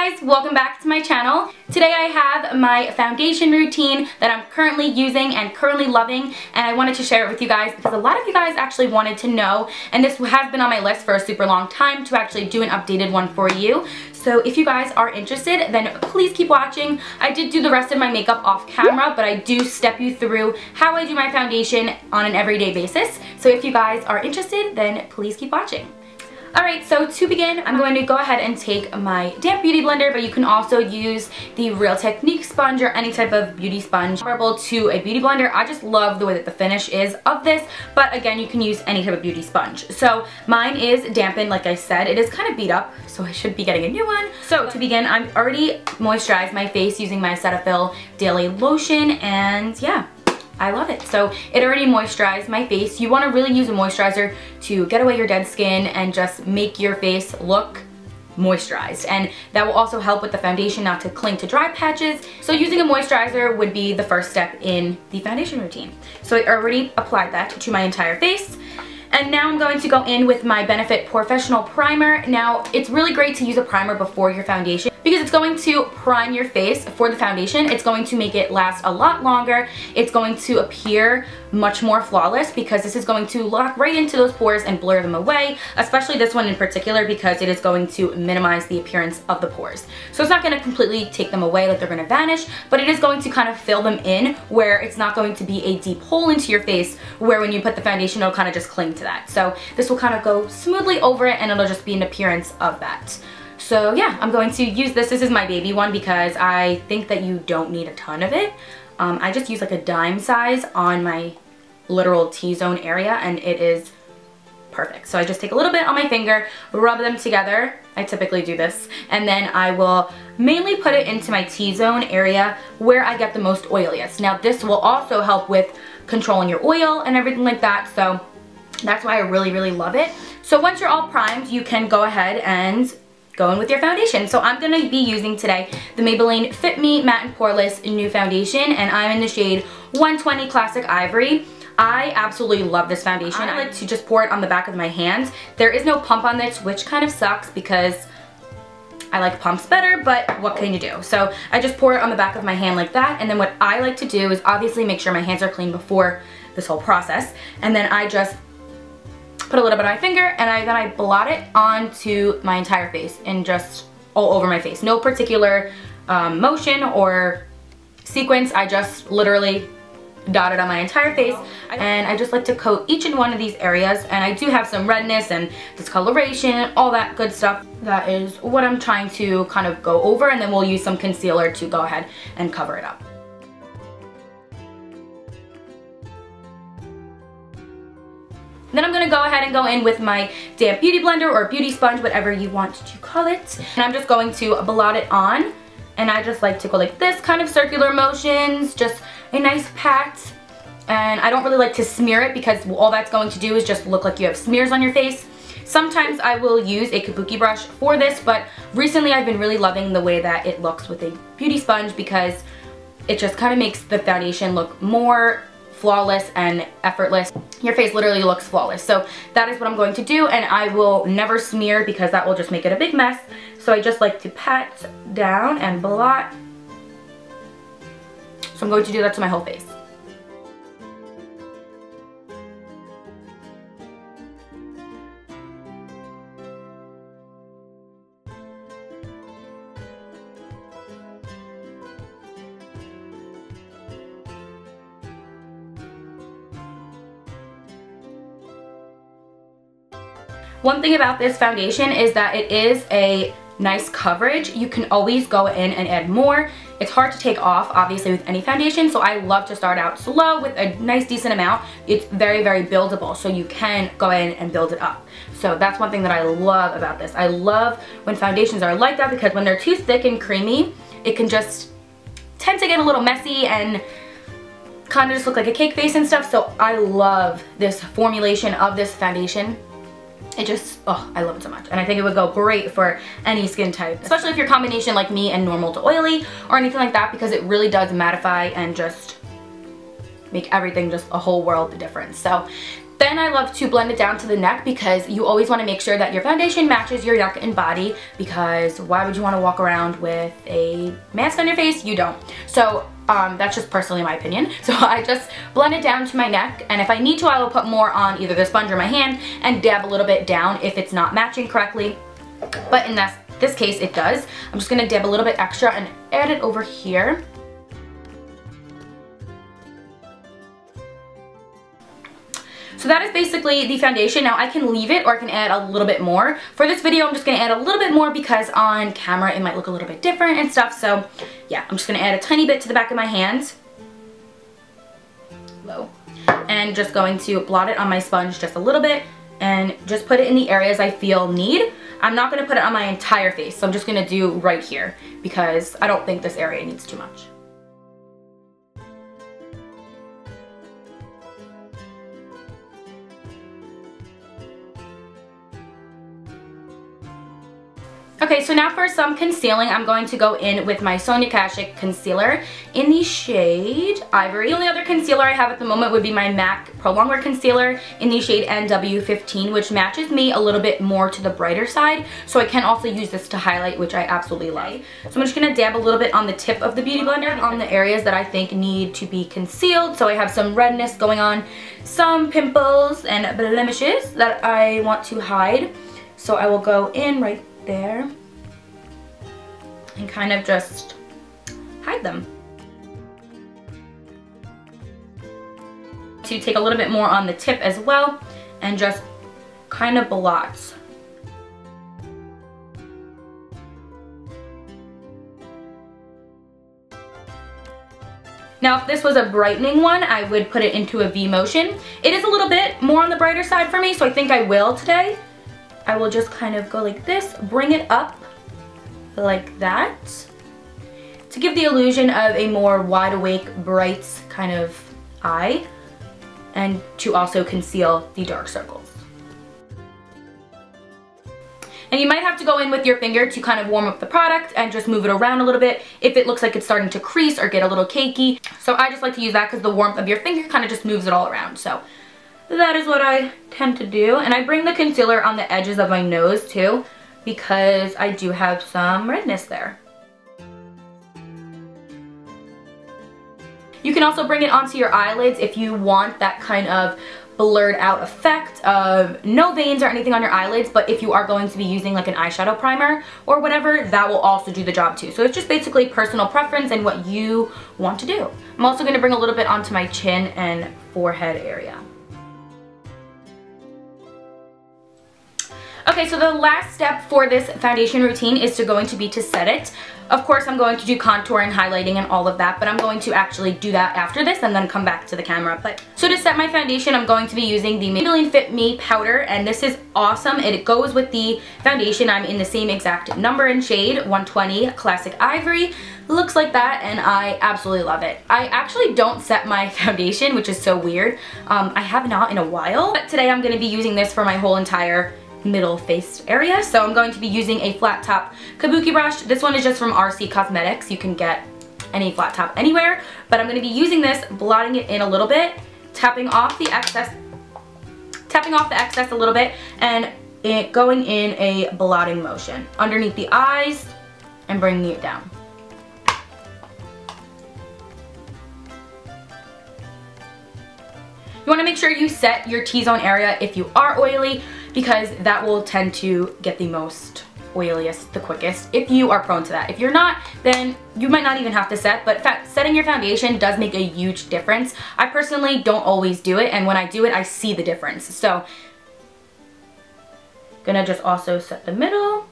guys, welcome back to my channel. Today I have my foundation routine that I'm currently using and currently loving, and I wanted to share it with you guys because a lot of you guys actually wanted to know, and this has been on my list for a super long time to actually do an updated one for you. So if you guys are interested, then please keep watching. I did do the rest of my makeup off camera, but I do step you through how I do my foundation on an everyday basis. So if you guys are interested, then please keep watching. Alright, so to begin, I'm going to go ahead and take my damp beauty blender, but you can also use the Real Technique sponge or any type of beauty sponge comparable to a beauty blender. I just love the way that the finish is of this, but again, you can use any type of beauty sponge. So mine is dampened, like I said. It is kind of beat up, so I should be getting a new one. So to begin, I've already moisturized my face using my Cetaphil Daily Lotion, and yeah, I love it. So it already moisturized my face. You want to really use a moisturizer to get away your dead skin and just make your face look moisturized, and that will also help with the foundation not to cling to dry patches. So using a moisturizer would be the first step in the foundation routine. So I already applied that to my entire face. And now I'm going to go in with my Benefit Professional Primer. Now, it's really great to use a primer before your foundation because it's going to prime your face for the foundation. It's going to make it last a lot longer. It's going to appear much more flawless because this is going to lock right into those pores and blur them away, especially this one in particular because it is going to minimize the appearance of the pores. So it's not going to completely take them away like they're going to vanish, but it is going to kind of fill them in where it's not going to be a deep hole into your face where when you put the foundation it'll kind of just cling to that. So this will kind of go smoothly over it and it'll just be an appearance of that. So yeah, I'm going to use this. This is my baby one because I think that you don't need a ton of it. I just use like a dime size on my literal T-zone area and it is perfect. So I just take a little bit on my finger, rub them together. I typically do this, and then I will mainly put it into my T-zone area where I get the most oiliest. Now this will also help with controlling your oil and everything like that, so that's why I really love it. So once you're all primed, you can go ahead and go in with your foundation. So I'm going to be using today the Maybelline Fit Me Matte and Poreless New Foundation, and I'm in the shade 120 Classic Ivory. I absolutely love this foundation. I like to just pour it on the back of my hands. There is no pump on this, which kind of sucks because I like pumps better, but what can you do? So I just pour it on the back of my hand like that, and then what I like to do is obviously make sure my hands are clean before this whole process, and then I just put a little bit on my finger and then I blot it onto my entire face and just all over my face. No particular motion or sequence. I just literally dot it on my entire face, and I just like to coat each and one of these areas, and I do have some redness and discoloration, all that good stuff. That is what I'm trying to kind of go over, and then we'll use some concealer to go ahead and cover it up. Then I'm going to go ahead and go in with my damp beauty blender or beauty sponge, whatever you want to call it. And I'm just going to blot it on. And I just like to go like this, kind of circular motions, just a nice pat. And I don't really like to smear it because all that's going to do is just look like you have smears on your face. Sometimes I will use a kabuki brush for this, but recently I've been really loving the way that it looks with a beauty sponge because it just kind of makes the foundation look more flawless and effortless. Your face literally looks flawless. So that is what I'm going to do, and I will never smear because that will just make it a big mess. So I just like to pat down and blot. So I'm going to do that to my whole face. One thing about this foundation is that it is a nice coverage. You can always go in and add more. It's hard to take off, obviously, with any foundation, so I love to start out slow with a nice decent amount. It's very buildable, so you can go in and build it up. So that's one thing that I love about this. I love when foundations are like that because when they're too thick and creamy, it can just tend to get a little messy and kind of just look like a cake face and stuff. So I love this formulation of this foundation. It just, oh, I love it so much. And I think it would go great for any skin type, especially if you're combination like me and normal to oily or anything like that, because it really does mattify and just make everything just a whole world of difference. So Then I love to blend it down to the neck because you always want to make sure that your foundation matches your neck and body, because why would you want to walk around with a mask on your face? You don't. So that's just personally my opinion. So I just blend it down to my neck, and if I need to, I will put more on either the sponge or my hand and dab a little bit down if it's not matching correctly. But in this case, it does. I'm just going to dab a little bit extra and add it over here. So that is basically the foundation. Now I can leave it or I can add a little bit more. For this video, I'm just going to add a little bit more because on camera it might look a little bit different and stuff. So yeah, I'm just going to add a tiny bit to the back of my hands. Low. And just going to blot it on my sponge just a little bit and just put it in the areas I feel need. I'm not going to put it on my entire face, so I'm just going to do right here because I don't think this area needs too much. Okay, so now for some concealing, I'm going to go in with my Sonia Kashuk concealer in the shade Ivory. The only other concealer I have at the moment would be my MAC Pro Longwear concealer in the shade NW15, which matches me a little bit more to the brighter side. So I can also use this to highlight, which I absolutely love. So I'm just going to dab a little bit on the tip of the Beauty Blender on the areas that I think need to be concealed. So I have some redness going on, some pimples and blemishes that I want to hide. So I will go in right there and kind of just hide them. To take a little bit more on the tip as well and just kind of blot. Now if this was a brightening one, I would put it into a V motion. It is a little bit more on the brighter side for me, so I think I will today. I will just kind of go like this, bring it up like that to give the illusion of a more wide awake, bright kind of eye, and to also conceal the dark circles. And you might have to go in with your finger to kind of warm up the product and just move it around a little bit if it looks like it's starting to crease or get a little cakey. So I just like to use that because the warmth of your finger kind of just moves it all around. So that is what I tend to do. And I bring the concealer on the edges of my nose too because I do have some redness there. You can also bring it onto your eyelids if you want that kind of blurred out effect of no veins or anything on your eyelids, but if you are going to be using like an eyeshadow primer or whatever, that will also do the job too. So it's just basically personal preference and what you want to do. I'm also going to bring a little bit onto my chin and forehead area. Okay, so the last step for this foundation routine is going to be to set it. Of course, I'm going to do contour and highlighting and all of that, but I'm going to actually do that after this and then come back to the camera. So to set my foundation, I'm going to be using the Maybelline Fit Me powder, and this is awesome. It goes with the foundation. I'm in the same exact number and shade, 120 Classic Ivory. Looks like that, and I absolutely love it. I actually don't set my foundation, which is so weird. I have not in a while, but today I'm going to be using this for my whole entire middle face area. So I'm going to be using a flat top kabuki brush. This one is just from RC Cosmetics. You can get any flat top anywhere, but I'm going to be using this, blotting it in a little bit, tapping off the excess a little bit, and going in a blotting motion underneath the eyes and bringing it down. You want to make sure you set your T-zone area if you are oily, because that will tend to get the most oiliest the quickest if you are prone to that. If you're not, then you might not even have to set, but setting your foundation does make a huge difference. I personally don't always do it, and when I do it, I see the difference. So, gonna just also set the middle.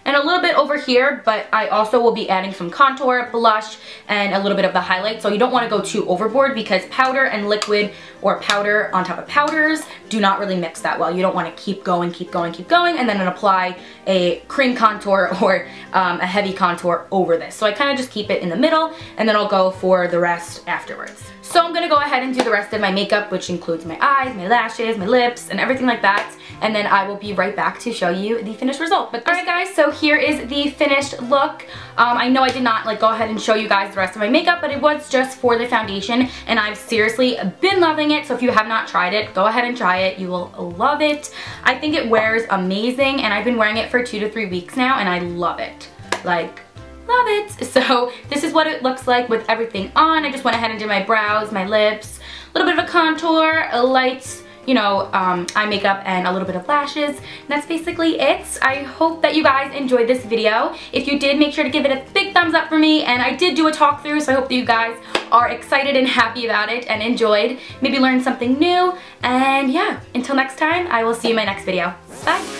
And a little bit over here, but I also will be adding some contour, blush, and a little bit of the highlight. So you don't want to go too overboard because powder and liquid or powder on top of powders do not really mix that well. You don't want to keep going, and then apply a cream contour or a heavy contour over this. So I kind of just keep it in the middle, and then I'll go for the rest afterwards. So I'm gonna go ahead and do the rest of my makeup, which includes my eyes, my lashes, my lips, and everything like that. And then I will be right back to show you the finished result. But alright guys, so here is the finished look. I know I did not like go ahead and show you guys the rest of my makeup, but it was just for the foundation, and I've seriously been loving it. So if you have not tried it, go ahead and try it. You will love it. I think it wears amazing, and I've been wearing it for 2 to 3 weeks now, and I love it. Like, love it. So this is what it looks like with everything on. I just went ahead and did my brows, my lips, a little bit of a contour, a light, you know, eye makeup, and a little bit of lashes. And that's basically it. I hope that you guys enjoyed this video. If you did, make sure to give it a big thumbs up for me. And I did do a talk through, so I hope that you guys are excited and happy about it and enjoyed. Maybe learned something new. And yeah, until next time, I will see you in my next video. Bye!